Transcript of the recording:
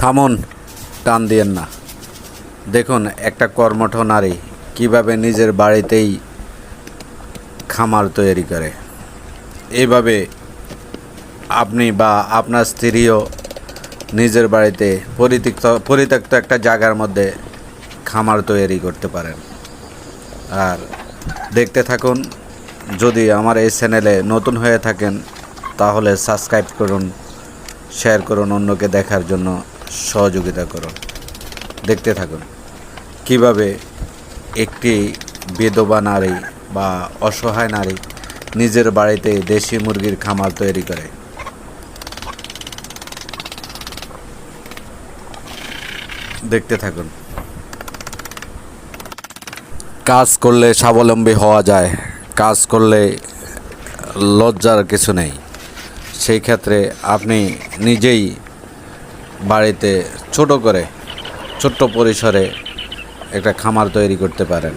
থামুন, টান দিয়েন না। দেখুন একটা কর্মঠ নারী কিভাবে নিজের বাড়িতেই খামার তৈরি করে। এইভাবে আপনি বা আপনার স্ত্রীও নিজের বাড়িতে পরিত্যক্ত একটা জায়গার মধ্যে খামার তৈরি করতে পারেন। আর দেখতে থাকুন। যদি আমার এই চ্যানেলে নতুন হয়ে থাকেন তাহলে সাবস্ক্রাইব করুন, শেয়ার করুন, অন্যকে দেখার জন্য সহযোগিতা করুন। দেখতে থাকুন কিভাবে একটি বিধবা নারী বা অসহায় নারী নিজের বাড়িতে দেশি মুরগির খামার তৈরি করে। দেখতে থাকুন। কাজ করলে স্বাবলম্বী হওয়া যায়, কাজ করলে লজ্জার কিছু নেই। সেই ক্ষেত্রে আপনি নিজেই বাড়িতে ছোট্ট পরিসরে একটা খামার তৈরি করতে পারেন।